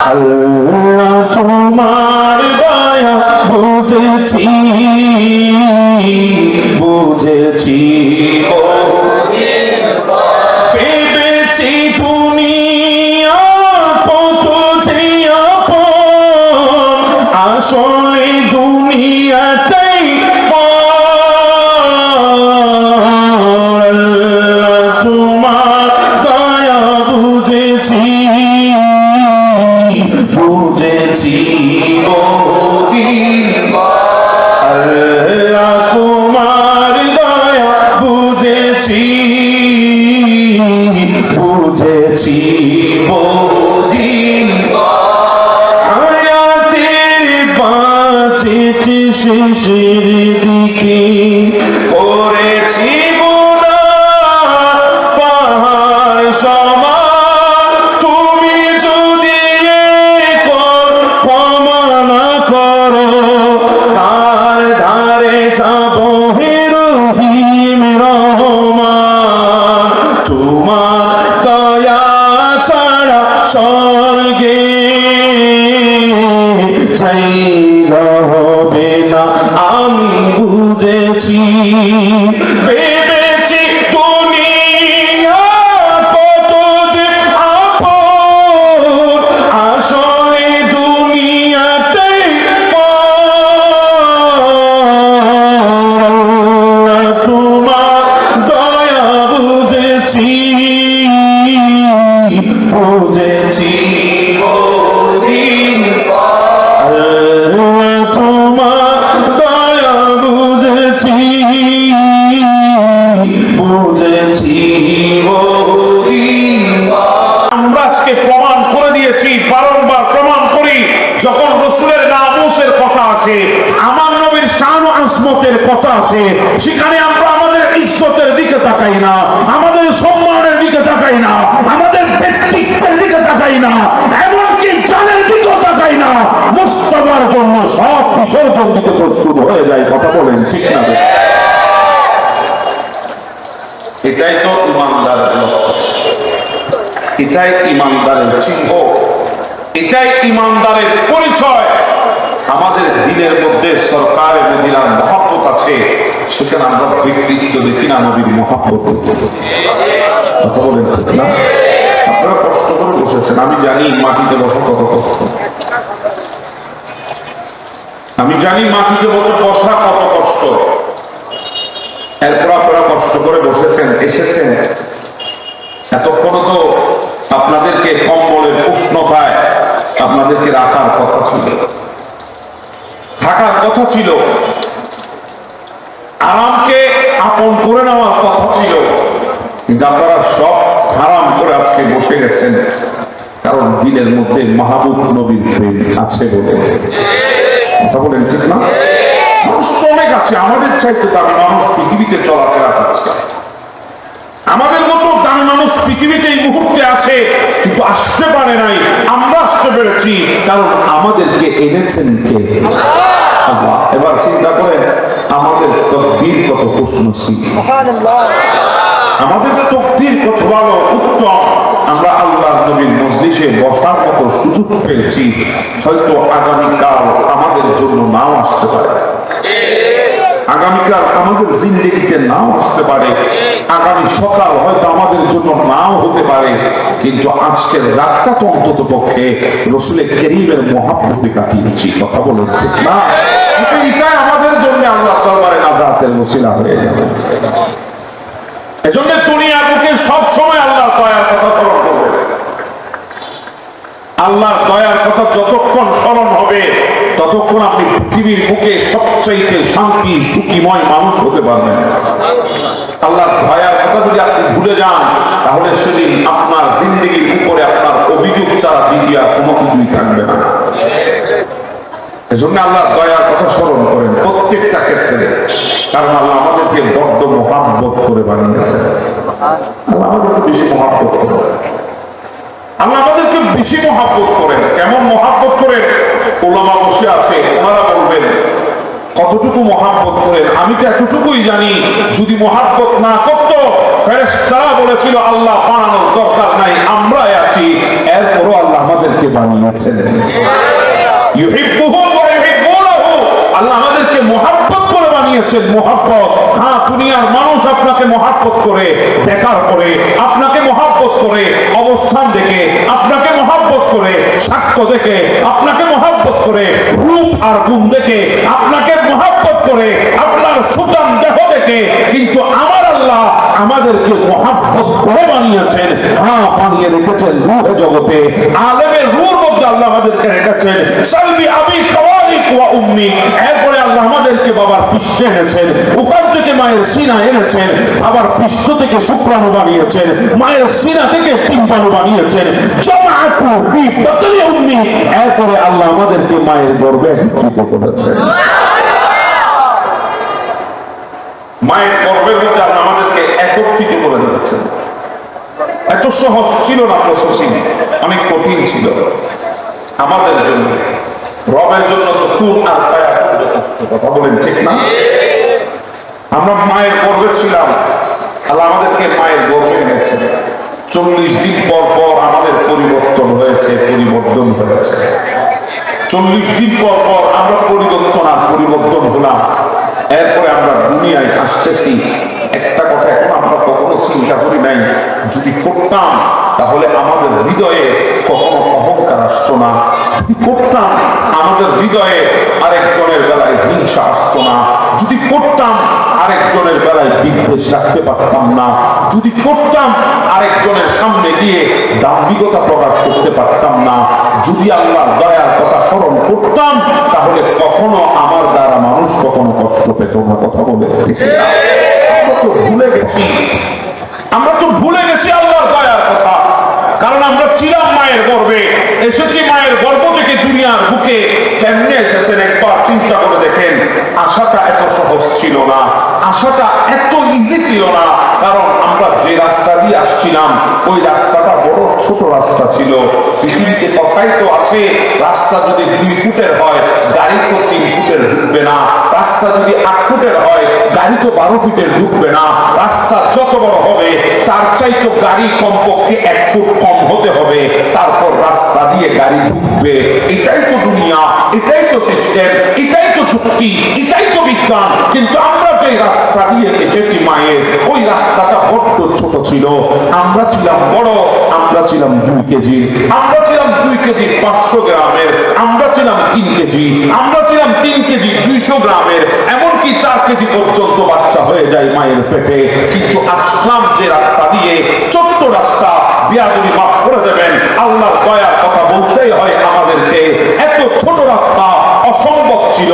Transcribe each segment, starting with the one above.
আল্লাহ তোমার দয়া বুঝেছি বুঝেছি ভেবেছি দুনিয়া কত যে আপন আসলে দুনিয়াটাই তোমার দয়া বুঝেছি বুঝেছি আল্লাহ তোমার দয়া বুঝেছি বুঝেছি হায়াতের বাঁচেতে শেষের দিকে করেছি গুনাহ পাহাড় সমান তুমি যদি ক্ষমা না করো কার ধারে যাবো হে রহিম রহমান তোমার দয়া ছাড়া স্বর্গে চাইলে হবে না আমি বুঝেছি ভেবেছি দুনিয়া কত যে আপন আসলে দুনিয়াতেই তোমার দয়া বুঝেছি বুঝেছি তোমার দয়া বুঝেছি বুঝেছি আমরা আজকে প্রমাণ করে দিয়েছি বারংবার প্রমাণ করি যখন রাসূলের নামুসের কথা আছে আমার নবীর শান ও আজমতের কথা আছে সেখানে আমরা আমাদের ইজ্জতের দিকে তাকাই না আমাদের সম্মানের দিকে তাকাই না আমাদের ব্যক্তিত্বের দিকে তাকাই না এমনকি জানের দিকেও তাকাই না মুস্তাফার জন্য সব বিসর্জন দিতে প্রস্তুত হয়ে যায় কথা বলেন ঠিক না এটাই তো ইমানদারের লক্ষ্য এটাই ইমানদারের চিহ্ন এটাই ইমানদারের পরিচয় আমাদের দিলের মধ্যে সরকারের মদিনার মহব্বত আছে সেখানে আমরা ব্যক্তিত্ব দেখি না নবীর মহব্বত কথা বলেন ঠিক না আপনারা কষ্ট করে বসেছেন আমি জানি মাটিতে বসা কত কষ্ট আমি জানি মাটিতে বসা কত কষ্ট এরপর আপনারা কষ্ট করে বসেছেন এসেছেন এতক্ষণ তো আপনাদেরকে কম্বলের উষ্ণতায় আপনাদেরকে রাখার কথা ছিল থাকার কথা ছিল আরামকে আপন করে নেওয়ার কথা ছিল কিন্তু আপনারা সব হারাম করে আজকে বসে গেছেন কারণ দিলের মধ্যে মাহবুব নবীর প্রেম আছে বলে কথা বলেন ঠিক না মানুষ তো অনেক আছে আমাদের চাইতে দামি মানুষ পৃথিবীতে চলাফেরা করছে আমাদের মতো দামি মানুষ পৃথিবীতে এই মুহূর্তে আছে কিন্তু আসতে পারে নাই আমরা আসতে পেরেছি কারণ আমাদেরকে এনেছেন কে আল্লাহ এবার চিন্তা করেন আমাদের তকদির কত খুশনসিব আমাদের তকদির কত ভালো উত্তম আমরা আল্লাহর নবীর মজলিসে বসার মতো সুযোগ পেয়েছি হয়তো আগামীকাল আমাদের জন্য নাও আসতে পারে আগামীকাল আমাদের জিন্দেগিতে নাও আসতে পারে আগামী সকাল হয়তো আমাদের জন্য নাও হতে পারে কিন্তু আজকের রাতটা তো অন্তত পক্ষে রাসূলের কারীমের মহব্বতে কাটিয়েছি কথা বলুন ঠিক না এটাই আমাদের জন্য আল্লাহর দরবারে নাজাতের ওসিলা হয়ে যাবে এজন্য দুনিয়ার বুকে সব সময় আল্লাহর দয়ার কথা স্মরণ করবে আল্লাহর দয়ার কথা যতক্ষণ স্মরণ হবে ততক্ষণ আপনি পৃথিবীর বুকে সবচাইতে শান্তি সুখীময় মানুষ হতে পারবেন আল্লাহর দয়ার কথা যদি আপনি ভুলে যান তাহলে সেদিন আপনার জিন্দেগির উপরে আপনার অভিযোগ ছাড়া দ্বিতীয় কোনো কিছুই থাকবে না এজন্য আল্লাহর দয়ার কথা স্মরণ করেন প্রত্যেকটা ক্ষেত্রে কারণ আল্লাহ আমাদেরকে বড্ড মহব্বত করে বানিয়েছেন আল্লাহ আমাদেরকে বেশি মহব্বত করেন আল্লাহ আমাদেরকে বেশি মহব্বত করেন কেমন মহব্বত করেন ওলামা বসে আছে ওনারা বলবেন কত কতটুকু মহাব্বত করেন। আমি তো এতটুকুই জানি, যদি মহাব্বত না করত ফেরেশতারা বলেছিল আল্লাহ বানানোর দরকার নাই, আমরাই আছি, এরপরও আল্লাহ আমাদেরকে বানিয়েছেন। ইউহিব্বুহুম ওয়া ইউহিব্বুনাহু, আল্লাহ আমাদেরকে মহাব্বত করে বানিয়েছেন। মহাব্বত, হ্যাঁ, দুনিয়ার মানুষ আপনাকে মহাব্বত করে দেখার পরে, আপনাকে মহাব্বত করে অবস্থান দেখে, আপনাকে মহাব্বত করে সাক্ষ্য দেখে, আপনাকে মহাব্বত করে রূপ আর গুণ দেখে, আপনাকে মহাব্বত করে আপনার সুঠাম দেহ দেখে, কিন্তু আমার আল্লাহ আমাদেরকে মহাব্বত করে বানিয়েছেন। হ্যাঁ, বানিয়ে রেখেছেন রূহে জগতে, আলেমের রূর মধ্যে আল্লাহ আমাদেরকে রেখেছেন। সালবি আবি কাওয়ালিক ওয়া উম্মি, এরপরে আল্লাহ আমাদেরকে বাবার পৃষ্ঠে এনেছেন, ওখান থেকে মায়ের সিনা এনেছেন, আবার পৃষ্ঠ থেকে শুক্রাণু বানিয়েছেন, মায়ের সিনা থেকে টিম্পাণু বানিয়েছেন। জামাআতু ফি বাতনি উম্মি, এরপরে আল্লাহ আমাদেরকে মায়ের গর্ভে একত্রিত করেছেন। মায়ের গর্ভের মধ্যে আল্লাহ আমাদেরকে একত্রিত করে দিয়েছেন। এত সহজ ছিল না প্রসেসিং, অনেক কঠিন ছিল আমাদের জন্য। রবের জন্য তো কুন আর ফায়া, কথা বলেন ঠিক না? আমরা মায়ের গর্ভে ছিলাম, আল্লাহ আমাদেরকে মায়ের গর্ভে এনেছেন। 40 দিন পর পর আমাদের পরিবর্তন হয়েছে। 40 দিন পর পর আমরা পরিবর্তন হলাম। এরপরে আমরা দুনিয়ায় আসতেছি। একটা কথা এখন আমরা কখনো চিন্তা করি নাই, যদি করতাম তাহলে আমাদের হৃদয়ে কখনো অহংকার আসতো না, যদি করতাম আমাদের হৃদয়ে আরেকজনের বেলায় হিংসা আসতো না, যদি করতাম আরেকজনের বেলায় বিদ্বেষ রাখতে পারতাম না, যদি করতাম আরেকজনের সামনে দিয়ে দাম্ভিকতা প্রকাশ করতে পারতাম না, যদি আল্লাহর দয়ার কথা স্মরণ করতাম, তাহলে কখনো আমার দ্বারা মানুষ কখনো কষ্ট পেত না। কথা বলে ঠিক না? আমরা তো ভুলে গেছি আল্লাহর দয়ার কথা, কারণ আমরা ছিলাম মায়ের গর্ভে, এসেছি মায়ের গর্ভ থেকে দুনিয়ার বুকে। কেমনে এসেছেন একবার চিন্তা করে দেখেন। আশাটা এত সহজ ছিল না, আশাটা এত ইজি ছিল না, কারণ আমরা যে রাস্তা দিয়ে আসছিলাম ওই রাস্তাটা বড় ছোট রাস্তা ছিল। পৃথিবীতে কথাই তো আছে, রাস্তা যদি 2 ফুটের হয় গাড়ি তো 3 ফুটের ঢুকবে না, রাস্তা যদি 8 ফুটের হয় গাড়ি তো 12 ফিটের ঢুকবে না। রাস্তা যত বড় হবে তার চাইতে গাড়ি কমপক্ষে 1 ফুট কম হতে হবে, তারপর রাস্তা দিয়ে গাড়ি ঢুকবে। এটাই তো দুনিয়া, এটাই তো সিস্টেম, এটাই তো যুক্তি, এটাই তো বিজ্ঞান। কিন্তু আমরা যে রাস্তা দিয়ে এসেছি মায়ের, ওই রাস্তাটা বড্ড ছোট ছিল। আমরা ছিলাম বড়, আমরা ছিলাম 2 কেজি, আমরা ছিলাম 2 কেজি 500 গ্রামের, আমরা ছিলাম 3 কেজি, আমরা ছিলাম 3 কেজি 200 গ্রামের, এমনকি 4 কেজি পর্যন্ত বাচ্চা হয়ে যায় মায়ের পেটে। কিন্তু আসলাম যে রাস্তা দিয়ে, ছোট্ট রাস্তা, বিয়াদবি মাফ করে দেবেন, আল্লাহর দয়ার কথা বলতেই হয় আমাদেরকে। এত ছোট রাস্তা অসম্ভব ছিল।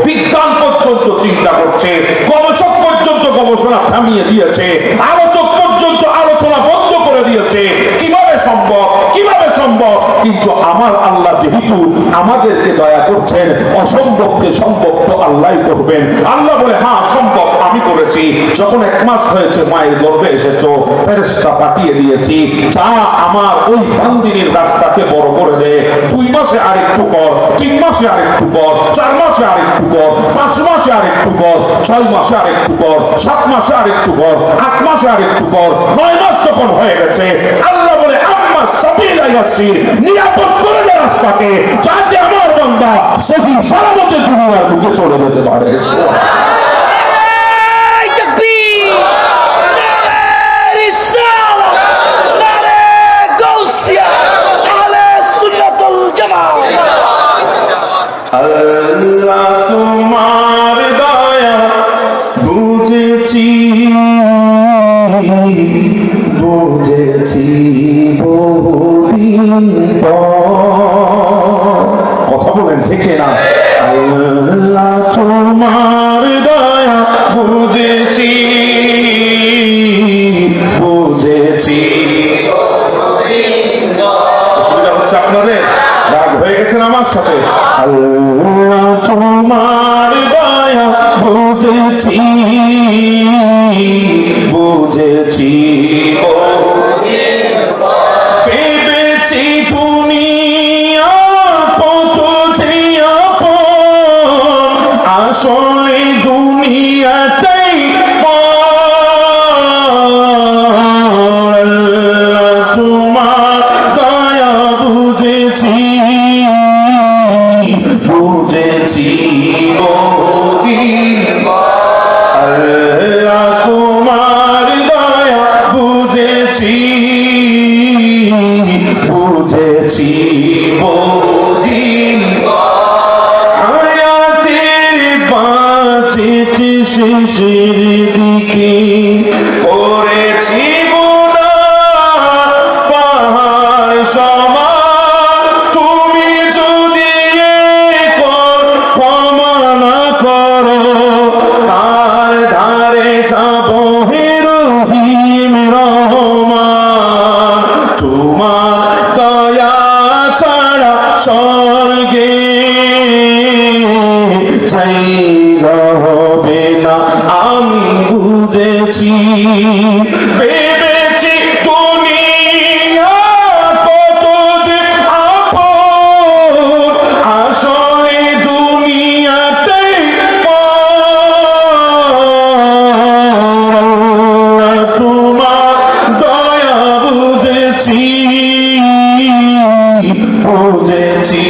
বিজ্ঞান পর্যন্ত চিন্তা করছে, গবেষক পর্যন্ত গবেষণা থামিয়ে দিয়েছে, আলোচক পর্যন্ত আলোচনা বন্ধ করে দিয়েছে। কিভাবে সম্ভব, কিভাবে সম্ভব? কিন্তু আমার আল্লাহ যেহেতু আমাদেরকে দয়া করছেন, অসম্ভবকে সম্ভব তো আল্লাহই করবেন। আল্লাহ বলে, হ্যাঁ সম্ভব আমি করেছি। যখন 1 মাস হয়েছে মায়ের গর্ভে এসেছো, ফেরেশতা পাঠিয়ে দিয়েছি, যা আমার ওই বান্দিনীর রাস্তাকে বড় করে দে। 2 মাসে আরেকটু কর, 3 মাসে আরেকটু কর, 4 মাসে আরেকটু কর, 5 মাসে আরেকটু কর, 6 মাসে আরেকটু কর, 7 মাসে আরেকটু কর, 8 মাসে আরেকটু কর। 9 মাস যখন হয়ে গেছে, আল্লাহ বলে, আম্মা সাবিলা ইয়াসির, নিরাপদ করে দে রাস্তাকে, যাতে আমার বান্দা সহি সালামতে দুনিয়ার বুকে চলে যেতে পারে। আল্লাহ তোমার দয়া বুঝেছি, বুঝেছি বহুদিন পর। কথা বলেন ঠিক না? আল্লাহ তোমার দয়া বুঝেছি, বুঝেছি। অসুবিধা হচ্ছে আপনাদের? রাগ হয়ে গেছেন আমার সাথে? আল্লাহ তোমার দয়া বুঝেছি, বুঝেছি। ভেবেছি দুনিয়া কত যে আপন, আসলে জায়গা হবে না আমি বুঝেছি ভেবেছি দুনিয়া কত যে আপন আসলে দুনিয়াতেই তোমার দয়া বুঝেছি বুঝেছি